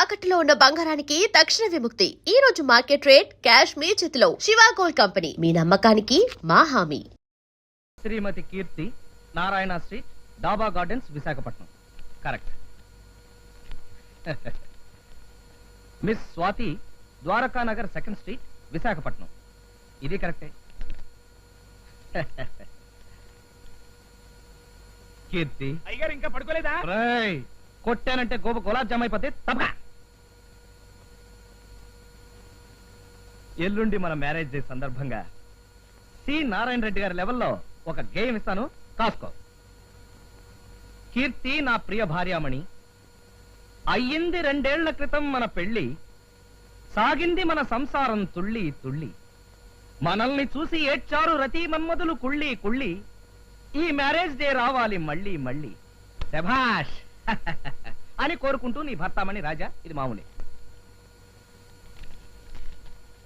తాకట్టులో ఉన్న బంగారానికి తక్షణ విముక్తి. ఈ రోజు మార్కెట్ రేట్ క్యాష్ మీ చేతిలో. శివ గోల్డ్ కంపెనీ, మీ నమ్మకానికి మా హామీ. Shrimati Keerthi, Narayana Street, Daba Gardens, Visakhapatnam. Correct. Miss Swathi, Dwaraka Nagar, second street, Visakhapatnam. ఇది కరెక్టే. కీర్తి అయ్యగారు ఇంకా పడుకోలేదా? రేయ్, కొట్టానంటే గోప గులాబ్ జామ్ అయిపోతే తప్ప. ఎల్లుండి మన మ్యారేజ్ డే సందర్భంగా సి నారాయణ రెడ్డి గారి లెవెల్లో ఒక గేమ్ ఇస్తాను, కాసుకో. కీర్తి నా ప్రియ భార్యామణి, అయ్యింది 2 ఏళ్ల క్రితం మన పెళ్లి, సాగింది మన సంసారం తుళ్ళి తుళ్ళి, మనల్ని చూసి ఏడ్చారు రతి మన్మధులు కుళ్ళి కుళ్ళి, ఈ మ్యారేజ్ డే రావాలి మళ్ళీ మళ్ళీ, శభాష్ అని కోరుకుంటూ నీ భర్తామణి రాజా. ఇది మామూలే.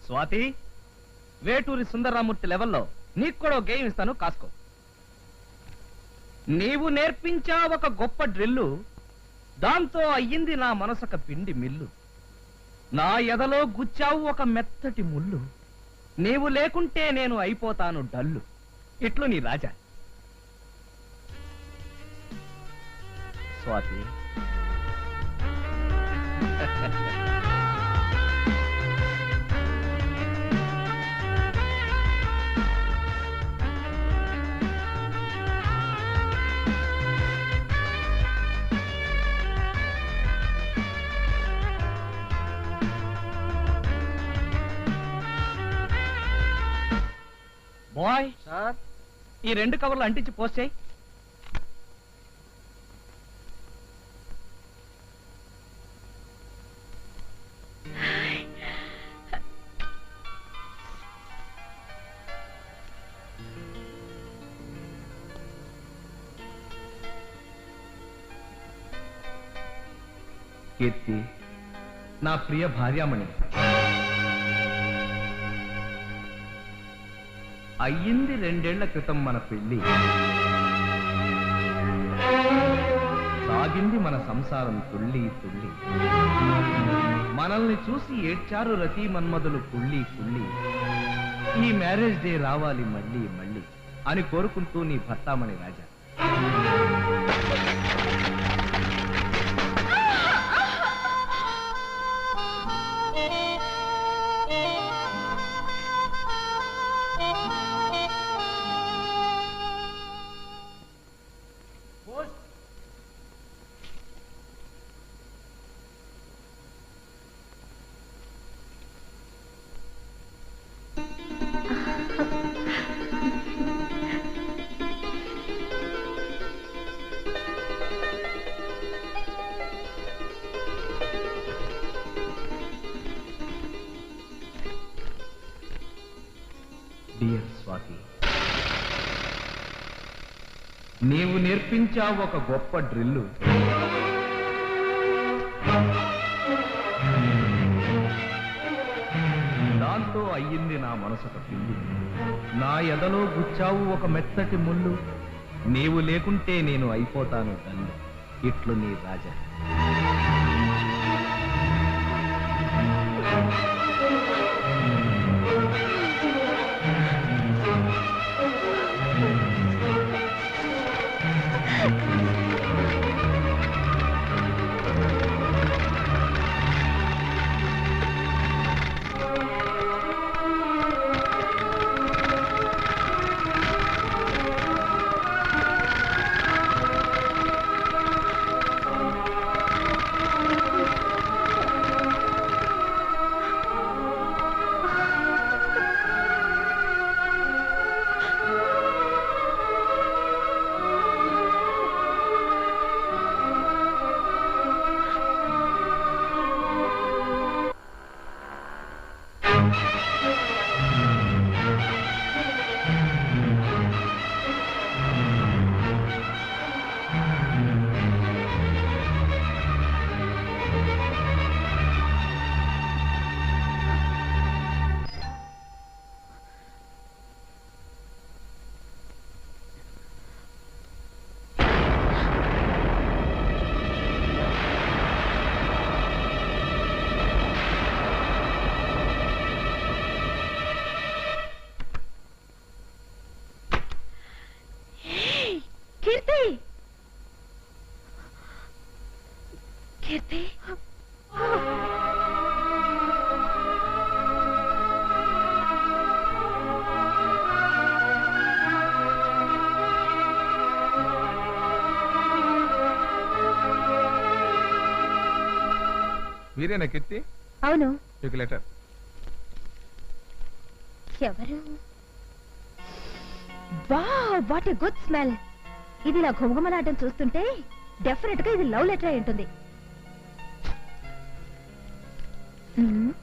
స్వాతి, వేటూరి సుందరరామూర్తి లెవెల్లో నీకు కూడా గేమ్ ఇస్తాను, కాసుకో. నీవు నేర్పించా ఒక గొప్ప డ్రిల్లు, దాంతో అయ్యింది నా మనసొక పిండి మిల్లు, నా ఎదలో గుచ్చావు ఒక మెత్తటి ముళ్ళు, నీవు లేకుంటే నేను అయిపోతాను డల్లు. ఇట్లు నీ రాజా. స్వాతి, బాయ్ సార్, ఈ 2 కవర్లు అంటించి పోస్ట్ చేయి. కీర్తి, నా ప్రియ భార్యామణి, అయ్యింది 2 ఏళ్ల క్రితం మన పెళ్లి, సాగింది మన సంసారం తుళ్ళి తుళ్ళి, మనల్ని చూసి ఏడ్చారు రతి మన్మధులు కుళ్ళి కుళ్ళి, ఈ మ్యారేజ్ డే రావాలి మళ్ళీ మళ్ళీ అని కోరుకుంటూ నీ భర్తామణి రాజా. డియర్ స్వాతి, నీవు నేర్పించావు ఒక గొప్ప డ్రిల్లు, దాంతో అయ్యింది నా మనసొక పిల్లి, నా ఎదలో గుచ్చావు ఒక మెత్తటి ముళ్ళు, నీవు లేకుంటే నేను అయిపోతాను తల్లి. ఇట్లు నీ రాజా. మీరేనా కీర్తి? అవును. మీకు లెటర్. ఎవరు? Wow, what a good smell. ఇది నా ఘుమఘుమలాటం చూస్తుంటే డెఫినెట్ గా ఇది లవ్ లెటర్ అయి ఉంటుంది. మ్మ్.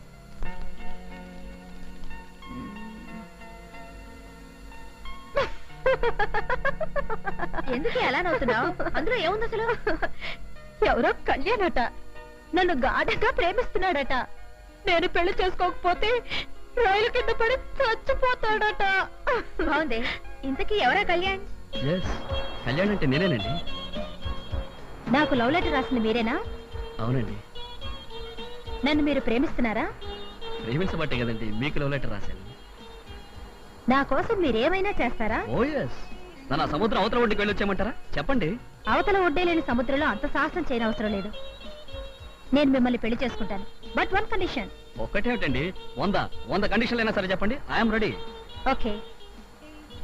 ఎందుకు ఎలా నవ్వుతున్నావు? అందులో ఏముంది అసలు? ఎవరో కళ్యాణట నన్ను గాఢంగా ప్రేమిస్తున్నాడట. నేను పెళ్లి చేసుకోకపోతే రైలు కింద పడి చచ్చిపోతాడట. బాగుంది. ఇంతకీ ఎవరా కళ్యాణ్? కళ్యాణ్ అంటే నేనేనండి. నాకు లవ్ లెటర్ రాసింది మీరేనా? అవునండి. నన్ను మీరు ప్రేమిస్తున్నారా? ప్రేమించబట్టే కదండి మీకు లవ్ లెటర్ రాశాను. నా కోసం మీరేమైనా చేస్తారా? ఓ ఎస్. నన్ను సముద్రం అవతల ఒడ్డుకి వెళ్ళొచ్చామంటారా? చెప్పండి. అవతల ఒడ్డే లేని సముద్రంలో అంత సాహసం చేయనవసరం లేదు. నేను మిమ్మల్ని పెళ్లి చేసుకుంటాను. But one condition. ఒక్కటేమిటండి? 100 కండిషన్లు అయినా సరే చెప్పండి. I'm ready. ఓకే.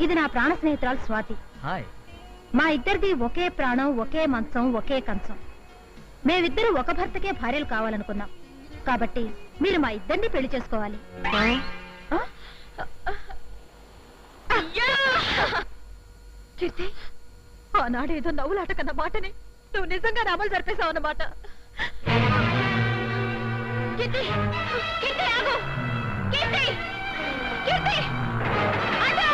ఇది నా ప్రాణ స్నేహితురాలు స్వాతి. హాయ్. మా ఇద్దరిది ఒకే ప్రాణం, ఒకే మంచం, ఒకే కంచం. మేమిద్దరు ఒక భర్తకే భార్యలు కావాలనుకున్నాం. కాబట్టి మీరు మా ఇద్దరిని పెళ్లి చేసుకోవాలి. కీర్తి, ఆనాడేదో నవ్వులాట కన్న మాటని నువ్వు నిజంగా అమలు జరిపేశావు అన్నమాట. కీర్తి, కీర్తి ఆగు. కీర్తి, కీర్తి ఆగు.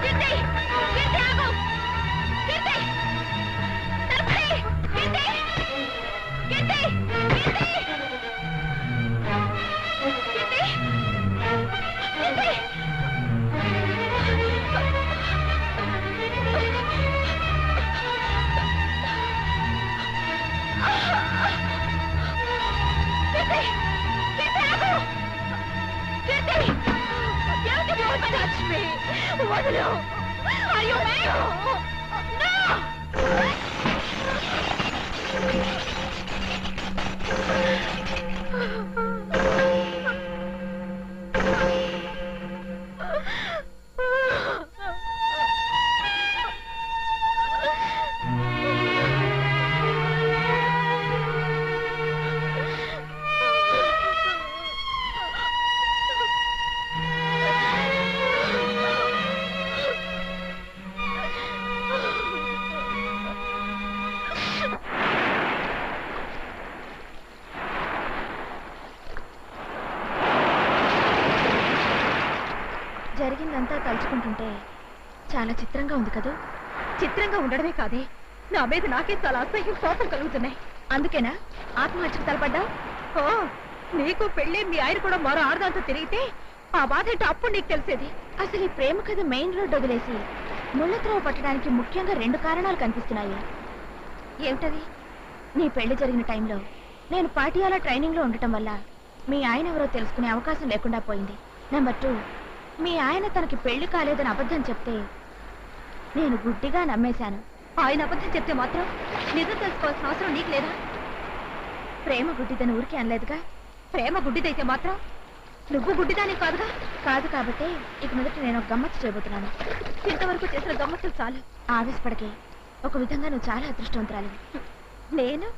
కీర్తి, కీర్తి ఆగు. కీర్తి, తలుపుతీ. కీర్తి, కీర్తి, కీర్తి, కీర్తి, కీర్తి. వదలు. అయ్యో జరిగిందంతా తలుచుకుంటుంటే చాలా చిత్రంగా ఉంది కదా. చిత్రంగా ఉండడమే కాదే, నా మీద నాకే చాలా అసహ్యం, కోపం కలుగుతున్నాయి. అందుకేనా ఆత్మహత్యకు తలపడ్డావు? ఓ, నీకు పెళ్లి, మీ ఆయన కూడా మరో ఆరుదాంతో తిరిగితే ఆ బాధ ఏంటో అప్పుడు నీకు తెలిసేది. అసలు ఈ ప్రేమ కథ మెయిన్ రోడ్ వదిలేసి ముళ్ళత్రోవ పట్టడానికి ముఖ్యంగా 2 కారణాలు కనిపిస్తున్నాయి. ఏమిటది? నీ పెళ్లి జరిగిన టైంలో నేను పాటియాలా ట్రైనింగ్ లో ఉండటం వల్ల మీ ఆయన ఎవరో తెలుసుకునే అవకాశం లేకుండా పోయింది. నెంబర్ 2, మీ ఆయన తనకి పెళ్లి కాలేదని అబద్ధం చెప్తే నేను గుడ్డిగా నమ్మేశాను. ఆయన అబద్ధం చెప్తే మాత్రం నిజం తెలుసుకోవాల్సిన అవసరం నీకు లేదా? ప్రేమ గుడ్డిదని ఊరికే అనలేదుగా. ప్రేమ గుడ్డిదైతే మాత్రం నువ్వు గుడ్డిదాని కాదుగా. కాదు కాబట్టి ఇక మీదట నేను ఒక గమ్మత్తు చేయబోతున్నాను. ఇంతవరకు చేసిన గమ్మత్తులు చాలు. ఆవేశపడకే. ఒక విధంగా నువ్వు చాలా అదృష్టవంతురాలివి. నేను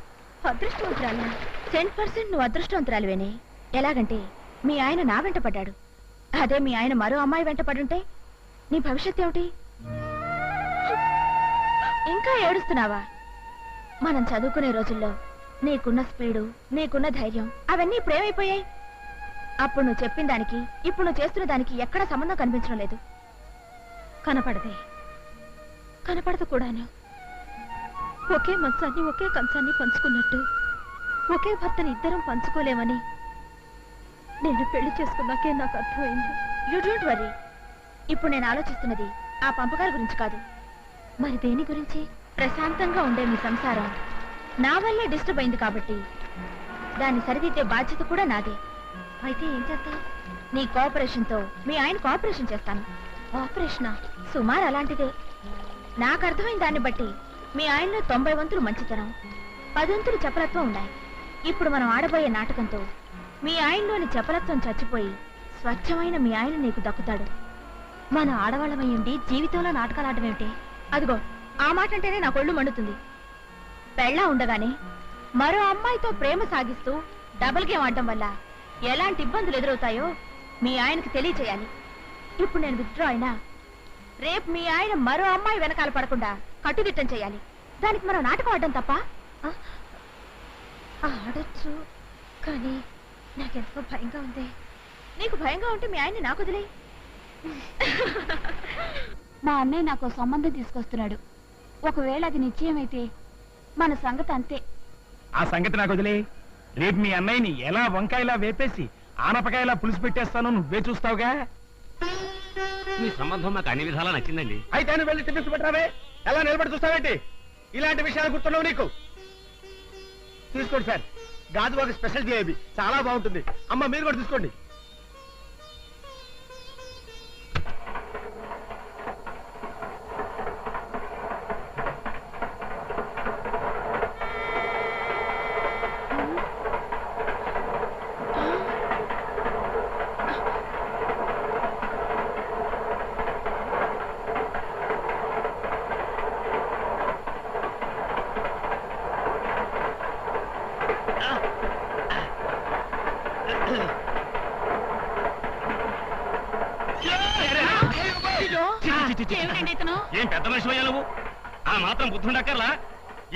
అదృష్టవంతురాలి? 10% నువ్వు అదృష్టవంతురాలివేనే. ఎలాగంటే మీ ఆయన నా వెంట పడ్డాడు. అదే మీ ఆయన మరో అమ్మాయి వెంట పడుంటే నీ భవిష్యత్ ఏమిటి? ఇంకా ఏడుస్తున్నావా? మనం చదువుకునే రోజుల్లో నీకున్న స్పీడు, నీకున్న ధైర్యం అవన్నీ ఇప్పుడేమైపోయాయి? అప్పుడు నువ్వు చెప్పిన దానికి ఇప్పుడు నువ్వు చేస్తున్న దానికి ఎక్కడ సంబంధం కనిపించడం లేదు. కనపడదే, కనపడదు కూడాను. ఒకే మంచాన్ని, ఒకే కంచాన్ని పంచుకున్నట్టు ఒకే భర్తని ఇద్దరం పంచుకోలేమని నేను పెళ్లి చేసుకున్నాకే నాకు అర్థమైంది. You don't worry. ఇప్పుడు నేను ఆలోచిస్తున్నది ఆ పంపకాల గురించి కాదు. మరి దేని గురించి? ప్రశాంతంగా ఉండే మీ సంసారం నా వల్లే డిస్టర్బ్ అయింది కాబట్టి దాన్ని సరిదిద్దే బాధ్యత కూడా నాదే. అయితే ఏం చేస్తావు? నీ కోఆపరేషన్తో మీ ఆయన కోఆపరేషన్ చేస్తాను. ఆపరేషనా? సుమారు అలాంటిదే. నాకు అర్థమైన దాన్ని బట్టి మీ ఆయనలో 90 వంతులు మంచితనం, 10 వంతులు చపలత్వం ఉన్నాయి. ఇప్పుడు మనం ఆడబోయే నాటకంతో మీ ఆయనలోని చపలత్వం చచ్చిపోయి స్వచ్ఛమైన మీ ఆయన నీకు దక్కుతాడు. మన ఆడవాళ్ళమై ఉండి జీవితంలో నాటకాలు ఆడడం ఏమిటి? అదిగో ఆ మాట అంటేనే నాకు ఒళ్ళు మండుతుంది. పెళ్ళా ఉండగానే మరో అమ్మాయితో ప్రేమ సాగిస్తూ డబుల్ గేమ్ ఆడటం వల్ల ఎలాంటి ఇబ్బందులు ఎదురవుతాయో మీ ఆయనకు తెలియచేయాలి. ఇప్పుడు నేను విత్డ్రా అయినా రేపు మీ ఆయన మరో అమ్మాయి వెనకాల పడకుండా కట్టుదిట్టం చేయాలి. దానికి మనం నాటకం ఆడడం తప్ప? ఆడొచ్చు, కానీ నాకెంతో భయంగా ఉంది. నీకు భయంగా ఉంటే మీ ఆయన్ని నాకు వదిలే. మా అన్నయ్య నాకు సంబంధం తీసుకొస్తున్నాడు. ఒకవేళ అది నిశ్చయమైతే మన సంగతి అంతే. ఆ సంగతి నాకు వదిలే. రేపు మీ అన్నయ్యని ఎలా వంకాయలా వేపేసి ఆనపకాయలా పులుసు పెట్టేస్తాను, నువ్వే చూస్తావుగా. మీ సంబంధం నాకు అన్ని విధాలా నచ్చిందండి. అయితే నువ్వు వెళ్ళి టిఫిన్స్ పెట్టరావే. ఎలా నిలబడి చూస్తావేంటి? ఇలాంటి విషయాలు గుర్తున్నావు నీకు? తీసుకోండి సార్, గాజువాక స్పెషల్ జిలేబీ చాలా బాగుంటుంది. అమ్మ మీరు కూడా తీసుకోండి. ఏం పెద్ద మనిషి అయ్యా నువ్వు? ఆ మాత్రం బుద్ధుండక్కర్లా?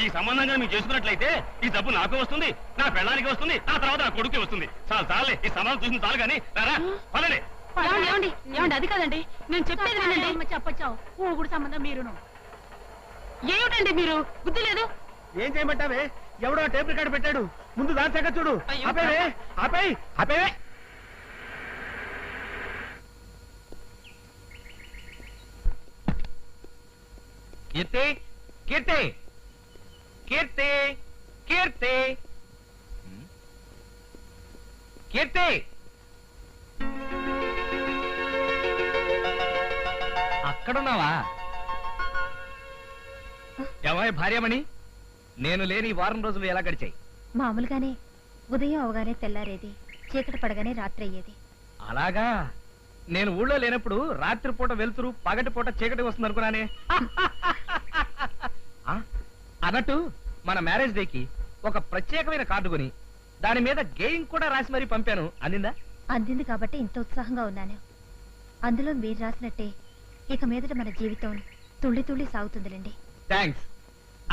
ఈ సంబంధంగా మీరు చేసుకున్నట్లయితే ఈ డబ్బు నాకు వస్తుంది, నా పెళ్ళానికి వస్తుంది, ఆ తర్వాత నా కొడుకే వస్తుంది. చాలు చాలే, ఈ సంబంధం చూసింది చాలు కానీ రారా పదండి. ఏమండి అది కాదండి, నేను చెప్పేది వినండి. చెప్పచ్చావు ఊగుడు సంబంధం మీరును. ఏమిటండి మీరు బుద్ధి లేదు? ఏం చేయమంటావే? ఎవడో టేప్ రికార్డు పెట్టాడు, ముందు దాని సంగతి చూడు. అయ్యో. ఆపేవే, ఆపేయ్, ఆపేవే. కీర్తి, కీర్తి, కీర్తి, కీర్తి, కీర్తి. అక్కడున్నావా? ఎవరి భార్యమణి? నేను లేని ఈ వారం రోజులు ఎలా గడిచాయి? మామూలుగానే ఉదయం అవగానే తెల్లారేది, చీకటి పడగానే రాత్రి అయ్యేది. అలాగా? నేను ఊళ్ళో లేనప్పుడు రాత్రిపూట వెలుతురు, పగటిపూట చీకటి వస్తుంది అనుకున్నానే. ఆ, అన్నట్టు మన మ్యారేజ్ డేకి ఒక ప్రత్యేకమైన కార్డు కొని దాని మీద గేయింగ్ కూడా రాసి మరీ పంపాను. అందిందా? అందింది కాబట్టి ఇంత ఉత్సాహంగా ఉన్నాను. అందులో మీరు రాసినట్టే ఇక మీదట మన జీవితం తుళ్ళి తుళ్ళి సాగుతుందిలేండి. థ్యాంక్స్.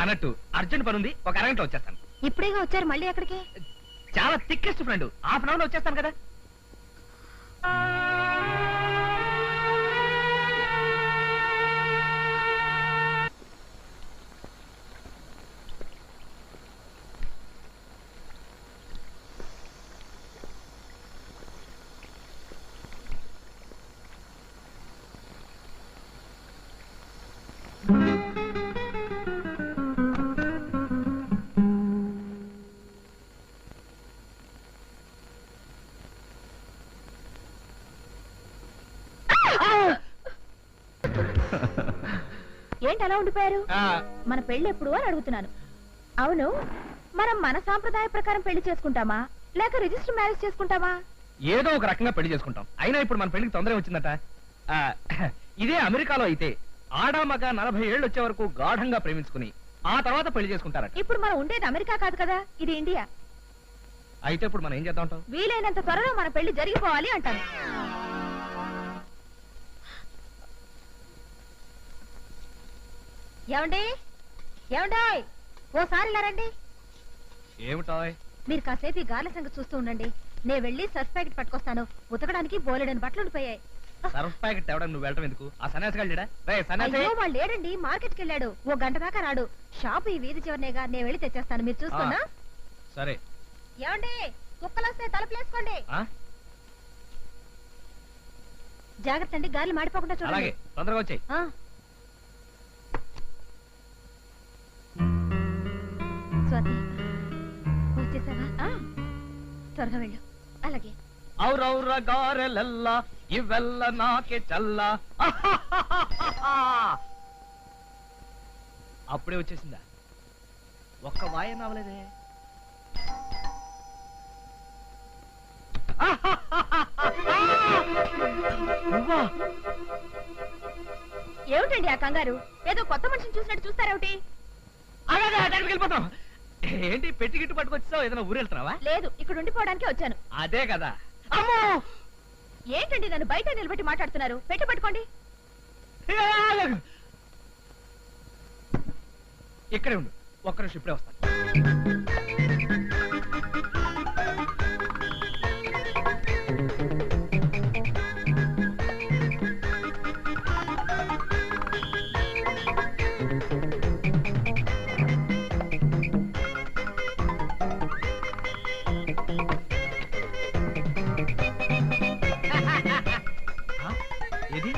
అన్నట్టు అర్జెంట్ పని ఉంది, ఒక అరగంట వచ్చేస్తాను. ఇప్పుడేగా వచ్చారు, మళ్ళీ ఎక్కడికి? చాలా thickest friend, half an hour వచ్చేస్తాను కదా. ఏంటి అలా ఉండిపోయారు? ఆ, మన పెళ్లి ఎప్పుడు అని అడుగుతున్నాను. అవును, మనం మన సాంప్రదాయ ప్రకారం పెళ్లి చేసుకుంటామా లేక రిజిస్టర్ మ్యారేజ్ చేసుకుంటామా? ఏదో ఒక రకంగా పెళ్లి చేసుకుంటాం. అయినా ఇప్పుడు మన పెళ్లికి తొందర వచ్చిందట. ఆ, ఇదే అమెరికాలో అయితే ఆడామగ 40 ఏళ్ళు వచ్చే వరకు గాఢంగా ప్రేమించుకుని ఆ తర్వాత పెళ్లి చేసుకుంటారట. ఇప్పుడు మనం ఉండేది అమెరికా కాదు కదా, ఇది ఇండియా. అయితే ఇప్పుడు మనం ఏం చేద్దాం అంటావ్? వీలైనంత త్వరలో మన పెళ్లి జరిగిపోవాలి అంటాను. ఏమండి, ఏమండాయ్, ఓసారి ఇలా రండి. ఏమిటాయ్? మీరు కాసేపు ఈ గార్ల సంగతి చూస్తూ ఉండండి. నేను వెళ్ళి సర్ఫ్ ప్యాకెట్ పట్టుకొస్తాను. ఉతకడానికి బోలెడని బట్టలు ఉండిపోయాయి. సర్ఫ్ ప్యాకెట్ తేవడం నువ్వు వెళ్ళటం ఎందుకు? ఆ సన్యాసి లేడా? రే సన్యాసి! అయ్యో, వాళ్ళు లేడండి, మార్కెట్ కి వెళ్ళాడు. ఓ గంట దాకా రాడు. షాపు ఈ వీధి చివరినేగా, నేను వెళ్ళి తెచ్చేస్తాను, మీరు చూస్తున్నా. సరే. ఏమండి, కుక్కలు వస్తే తలుపులేసుకోండి. ఆ? జాగ్రత్త అండి, గాలి మాడిపోకుండా చూడండి. అలాగే, తొందరగా వచ్చాయి. ఆ. స్వాతి, వచ్చేసావా? త్వరగా వెళ్ళు. అలాగే. ఔరౌర గారెలెల్ల ఇవెల్ల నాకే చల్ల. అప్పుడే వచ్చేసిందా? ఒక్క వాయ నవ్వలేదే. నువ్వా? ఏమిటండి ఆ కంగారు? ఏదో కొత్త మనిషిని చూసినట్టు చూస్తారేమిటి? అక్కడికి వెళ్ళిపోతాం. ఏంటి పెట్టి గిట్టు పట్టుకొచ్చావు? ఏదైనా ఊరు వెళ్తున్నావా? లేదు, ఇక్కడ ఉండిపోవడానికి వచ్చాను. అదే కదా. అమ్మో ఏంటండి నన్ను బయట నిలబెట్టి మాట్లాడుతున్నారు? పెట్టి పట్టుకోండి. ఇక్కడే ఉండు, ఒక్క నిమిషం ఇప్పుడే వస్తాను. ఏది?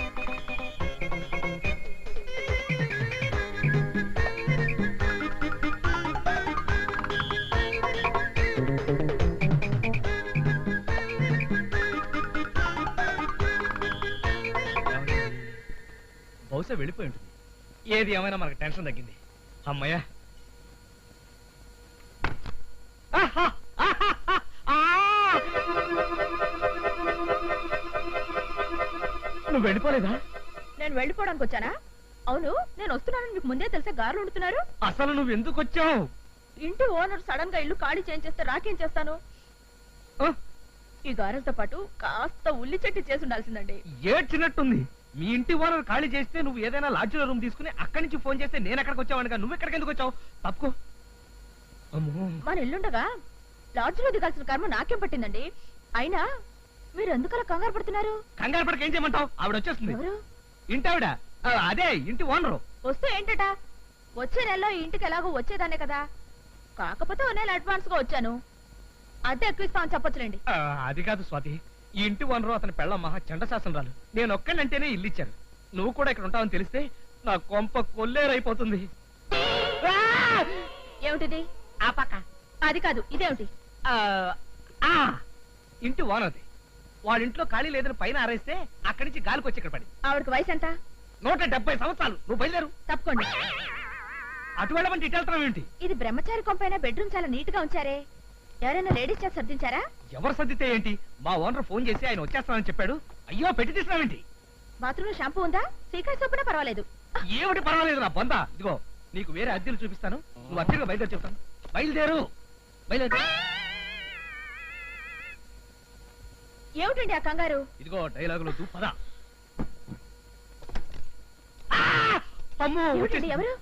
బహుశా వెళ్ళిపోయి ఉంటుంది. ఏది ఏమైనా మనకు టెన్షన్ తగ్గింది. అమ్మయ్యా. నువ్వు వెళ్ళిపోలేదా? నేను వెళ్ళిపోవడానికి వచ్చానా? అవును, నేను వస్తున్నానని మీకు ముందే తెలిసే గారులు వండుతున్నారు. అసలు నువ్వు ఎందుకు వచ్చావు? ఇంటి ఓనర్ సడన్ గా ఇల్లు ఖాళీ చేయించేస్తే రాకేం చేస్తాను? ఈ గారెలతో పాటు కాస్త ఉల్లి చెట్టు చేసి ఉండాల్సిందండి. ఏడ్చినట్టుంది. మీ ఇంటి ఓనర్ ఖాళీ చేస్తే నువ్వు ఏదైనా లాడ్జిలో రూమ్ తీసుకుని అక్కడి నుంచి ఫోన్ చేస్తే నేను ఎక్కడికి వచ్చావనుగా. నువ్వు ఎక్కడికి ఎందుకు వచ్చావు? తప్పుకో. అమ్మో, మన ఇల్లుండగా లాడ్జిలో దిగాల్సిన కర్మ నాకేం పట్టిందండి? అయినా మీరు ఎందుకలా కంగారు పడుతున్నారు? కంగారు పడక ఏం చేయమంటావు? ఆవిడ వచ్చేస్తుంది. ఎవరు? ఇంటావిడ అదే ఇంటి ఓనరు. వస్తే ఏంటట? వచ్చే నెలలో ఈ ఇంటికి ఎలాగో వచ్చేదానే కదా. కాకపోతే ఓ నెల అడ్వాన్స్ గా వచ్చాను. అద్దె ఎక్కువిస్తామని చెప్పొచ్చులేండి. అది కాదు స్వాతి, ఈ ఇంటి ఓనరు అతని పెళ్ళ మహా చండశాసనరాలు. నేను ఒక్కనంటేనే ఇల్లు ఇచ్చాను. నువ్వు కూడా ఇక్కడ ఉంటావని తెలిస్తే నా కొంప కొల్లేరైపోతుంది. ఏమిటిది? ఆ పక్క అది కాదు, ఇదేమిటి? ఇంటి ఓనర్ది. వాళ్ళ ఇంట్లో ఖాళీ లేదని పైన ఆరేస్తే అక్కడి నుంచి గాలికి వచ్చి ఇక్కడ పడి. ఆవిడకి వయసు ఎంత? 170 సంవత్సరాలు. నువ్వు బయలుదేరు. తప్పుకోండి. అటు వెళ్ళమంటే ఇటు వెళ్తున్నావు ఏంటి? ఇది బ్రహ్మచారి కొంపైన బెడ్రూమ్ చాలా నీట్ గా ఉంచారే. ఎవరైనా లేడీస్ చేసి సర్దించారా? ఎవరు సర్దితే ఏంటి? మా ఓనర్ ఫోన్ చేసి ఆయన వచ్చేస్తానని చెప్పాడు. అయ్యో పెట్టి తీసినావేంటి? బాత్రూమ్ లో షాంపూ ఉందా? సీక్రెట్ సోపునా పర్వాలేదు. ఏమిటి పర్వాలేదు నా బొంద. ఇదిగో నీకు వేరే అద్దెలు చూపిస్తాను. నువ్వు అద్దెగా బయలుదేరి చెప్తాను. బయలుదేరు. బయలుదేరు. ఏమిటండి ఆ కంగారు? ఇదిగో డైలాగులు తూ పద. అమ్మో, ఏమిటండి? ఎవరు?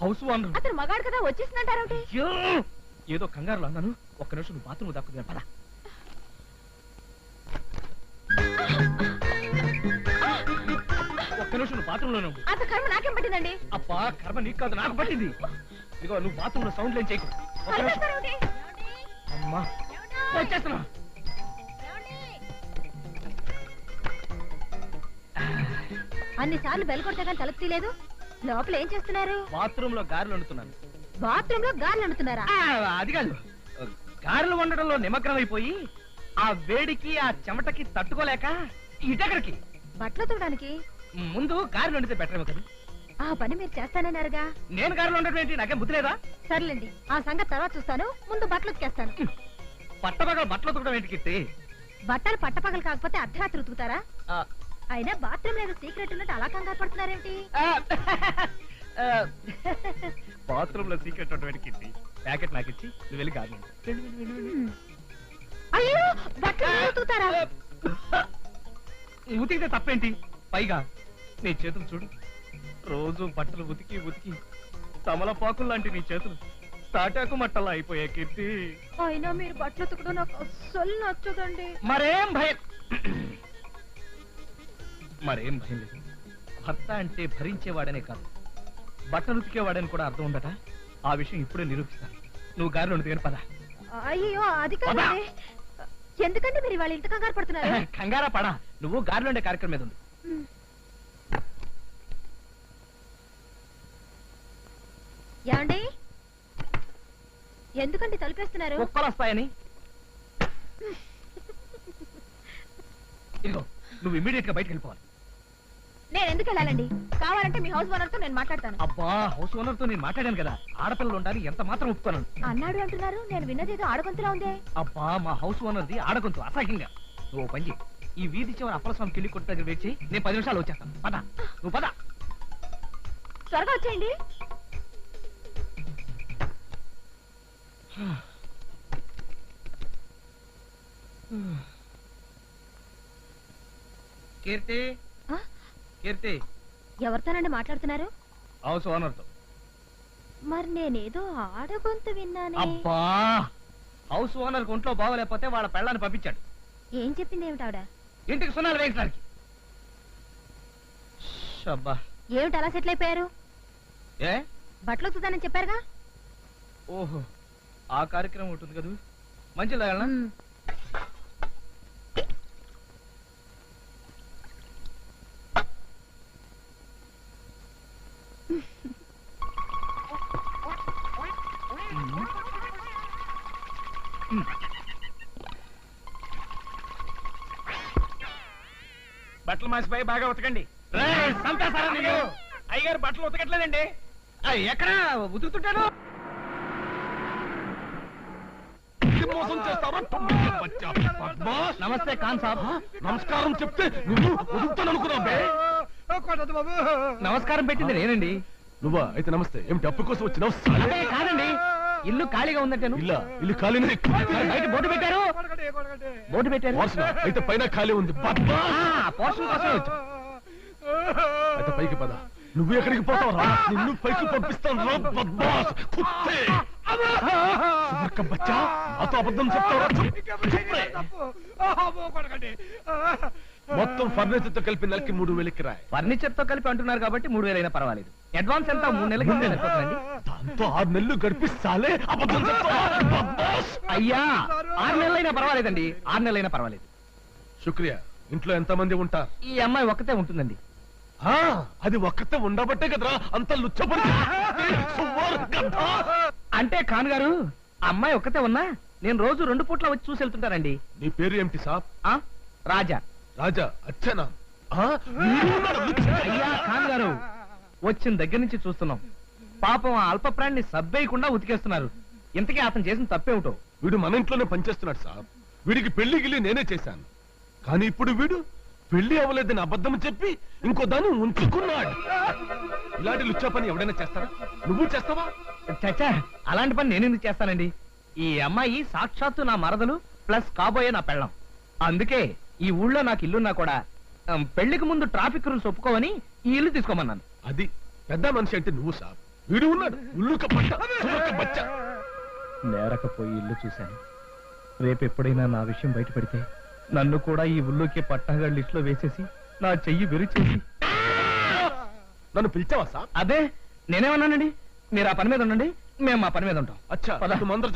House owner. అతను మగాడు కదా, వచ్చేసిందంటారేమిటి? అయ్యో, ఏదో కంగారులో అన్నాను. ఒక్క నిమిషం నువ్వు బాత్రూమ్ దక్కుతుంది. పద. ఒక్క నిమిషం నువ్వు బాత్రూమ్ లో నువ్వు. అంత కర్మ నాకేం పట్టిందండి? అబ్బా, కర్మ నీకు కాదు నాకు పట్టింది. ఇదిగో నువ్వు బాత్రూమ్ లో సౌండ్ లేని చేయకు. ఒక్క నిమిషం. కలిపేస్తారేమిటి? అమ్మా, వచ్చేస్తున్నా. అన్నిసార్లు బెల్ కొడితే కానీ తలుపు తీయలేదు. లోపల ఏం చేస్తున్నారు? బాత్రూమ్ లో గారెలు వండుతున్నాను. బాత్రూమ్ లో గాలి వండుతున్నారా? అది కాదు, గారెలు వండడంలో నిమగ్నం అయిపోయి ఆ వేడికి ఆ చెమటకి తట్టుకోలేక ఇటెక్కడికి. బట్టలు తోడానికి ముందు గారెలు వండితే బెటర్ కదా. ఆ పని మీరు చేస్తానన్నారుగా. నేను గారెలు వండడం ఏంటి? నాకేం బుద్ధి లేదా? సర్లేండి, ఆ సంగతి తర్వాత చూస్తాను. ముందు బట్టలు ఉతికేస్తాను. పట్టపగలు బట్టలు ఉతకడం ఏంటి కిట్టి? బట్టలు పట్టపగలు కాకపోతే అర్ధరాత్రి ఉతుకుతారా? అయినా బాత్రూమ్ లేదు సీక్రెట్ ఉన్నట్టు అలా కంగారు పడుతున్నారేంటి? బాత్రూమ్ లో సీక్రెట్ ఉండడం కిట్టి. ప్యాకెట్ నాకు ఇచ్చి నువ్వు వెళ్ళి గారెలు వండు. అయ్యో, బట్టలు ఉతుకుతారా? ఉతికితే తప్పేంటి? పైగా నీ చేతులు చూడు, రోజు బట్టలు ఉతికి ఉతికి తమలపాకులు లాంటి నీ చేతులు తాటాకు మట్టలా అయిపోయా కీర్తి. అయినా మీరు బట్టలు ఉతకడం నాకు అస్సలు నచ్చదండి. మరేం భయం లేదు. భర్త అంటే భరించేవాడనే కాదు, బట్టలు ఉతికేవాడని కూడా అర్థం ఉండట. ఆ విషయం ఇప్పుడే నిరూపిస్తాను. నువ్వు గారెలు వండుతాను పద. అయ్యో, అది కాదండి. ఎందుకంటే మీరు వాళ్ళు ఇంత కంగారు పడుతున్నారు? కంగారా పడా, నువ్వు గారెలు వండే కార్యక్రమం మీద ఉంది. ఏమండి, ఎందుకండి తలుపేస్తున్నారు? కుక్కలు వస్తాయని. ఇదిగో నువ్వు ఇమ్మీడియట్ గా బయటకు వెళ్ళిపోవాలి. నేను ఎందుకు వెళ్ళాలండి? కావాలంటే మీ హౌస్ ఓనర్ తో నేను మాట్లాడతాను. అబ్బా, హౌస్ ఓనర్ తో నేను మాట్లాడాను కదా, ఆడపిల్లలు ఉండాలి, ఎంత మాత్రం ఒప్పుకోను. అన్నాడు అంటున్నారు, నేను విన్నదేదో ఆడగొంతులా ఉందే. అబ్బా, మా హౌస్ ఓనర్ది ఆడగొంతు అసహ్యంగా. నువ్వు పని చెయ్యి, ఈ వీధి చివరి అప్పలస్వామి కిళ్ళి కొట్టు దగ్గర వేచి నేను 10 నిమిషాలు వచ్చేస్తాను. పద, నువ్వు పద. త్వరగా వచ్చేయండి. కీర్తి, ఆ? కీర్తి, ఎవరితోనండి మాట్లాడుతున్నారు? హౌస్ ఓనర్ తో. మరి నేనేదో ఆడగొంతు విన్నానే. అబ్బా, హౌస్ ఓనర్ ఒంట్లో బాగోలేకపోతే వాళ్ళ పెళ్ళాన్ని పంపించాడు ఏం చెప్పింది ఏమిటి ఆవిడ? ఇంటికి సున్నాలు వేయించడానికి. అబ్బా, ఏమిటి అలా సెటిల్ అయిపోయారు? ఏ బట్టలు ఉతుకుతానని చెప్పారుగా. ఓహో, ఆ కార్యక్రమం ఉంటుంది కదా, మంచిది తగలనా? మ్. బట్టలు మాసిపోయి బాగా ఉతకండి. చంపేస్తారా నీకు? అయ్యగారు బట్టలు ఉతకట్లేదండి. ఎక్కడ ఉతుకుతుంటాను? నమస్తే ఖాన్ సాబ్. నమస్కారం చెప్తే నువ్వు వదులుతాను అనుకున్నావు. కొట్టదు బాబు. నమస్కారం పెట్టింది నేనండి. నువ్వా? అయితే నమస్తే. ఏమిటి అప్పు కోసం వచ్చినావు? అదే కాదండి, ఇల్లు ఖాళీగా ఉందంటాను. ఇల్లు ఖాళీనే. మరి బయట బోర్డు పెట్టారు. కొడకండి, కొడకండి. బోర్డు పెట్టారు. వాసన. అయితే పైన ఖాళీ ఉంది. పోర్షన్ కోసమే వచ్చా. అయితే పైకి పద. నువ్వు ఎక్కడికి పోతావు రా? నిన్ను పైకి పంపిస్తాను రా బద్మాస్ కుత్తే. సువర్క బచ్చా, నాతో అబద్ధం చెప్తావా? ఇంకెప్పుడు చేయలేదు తప్పు. అబ్బో, కొడకండి. మొత్తం ఫర్నిచర్ తో కలిపి నెలకి 3,000 కిరాయి. ఫర్నిచర్ తో కలిపి అంటున్నారు కాబట్టి 3,000 అయినా పర్వాలేదు. అడ్వాన్స్ ఎంత? 3 నెలలకి అయిపోతుందండి. దాంతో 6 నెలలు గడిపిస్తాలే. అబద్ధం చెప్తావా బద్మాస్? అయ్యా, 6 నెలలైనా పర్వాలేదండి, 6 నెలలైనా పర్వాలేదు. శుక్రియా. ఇంట్లో ఎంతమంది ఉంటారు? ఈ అమ్మాయి ఒక్కతే ఉంటుందండి. అది ఒక్కతే ఉండబట్టే కదరా అంత లుచ్చబడి. అంటే ఖాన్ గారు, ఆ అమ్మాయి ఒక్కతే ఉన్నా నేను రోజు 2 పూట్ల వచ్చి చూసి వెళ్తుంటానండి. నీ పేరు ఏమిటి సాబ్? ఆ రాజా. రాజా అచ్చనా? అయ్యా ఖాన్ గారు, వచ్చిన దగ్గర నుంచి చూస్తున్నాం. పాపం ఆ అల్ప ప్రాణిని సబ్బేయకుండా ఉతికేస్తున్నారు. ఇంతకీ అతను చేసిన తప్పేమిటో. వీడు మన ఇంట్లోనే పనిచేస్తున్నాడు సాబ్. వీడికి పెళ్లి గిల్లి నేనే చేశాను. కానీ ఇప్పుడు వీడు పెళ్లి అవ్వలేదని అబద్ధం చెప్పి ఇంకో దాన్ని ఉంచుకున్నాడు. ఇలాంటి లుచ్చా పని ఎవడైనా చేస్తారా? నువ్వు చేస్తావా? చచ్చా, అలాంటి పని నేను ఎందుకు చేస్తానండి? ఈ అమ్మాయి సాక్షాత్తు నా మరదలు ప్లస్ కాబోయే నా పెళ్ళం. అందుకే ఈ ఊళ్ళో నాకు ఇల్లున్నా కూడా పెళ్లికి ముందు ట్రాఫిక్ రూల్స్ ఒప్పుకోవని ఈ ఇల్లు తీసుకోమన్నాను. అది పెద్ద మనిషి అంటే నువ్వు సాబ్. వీడు ఉన్నాడు ఉల్లుక పట్ట సువర్క బచ్చ. నేరకపోయి ఇల్లు చూశాను. రేపు ఎప్పుడైనా నా విషయం బయటపడితే నన్ను కూడా ఈ ఊళ్ళోకి పట్టాగా లిస్ట్ లో వేసేసి నా చెయ్యి విరిచేసి. నన్ను పిలిచావా సాబ్? అదే నేనేమన్నానండి, మీరు ఆ పని మీద ఉండండి, మేము మా పని మీద ఉంటాం. అచ్చా, పద. మందరు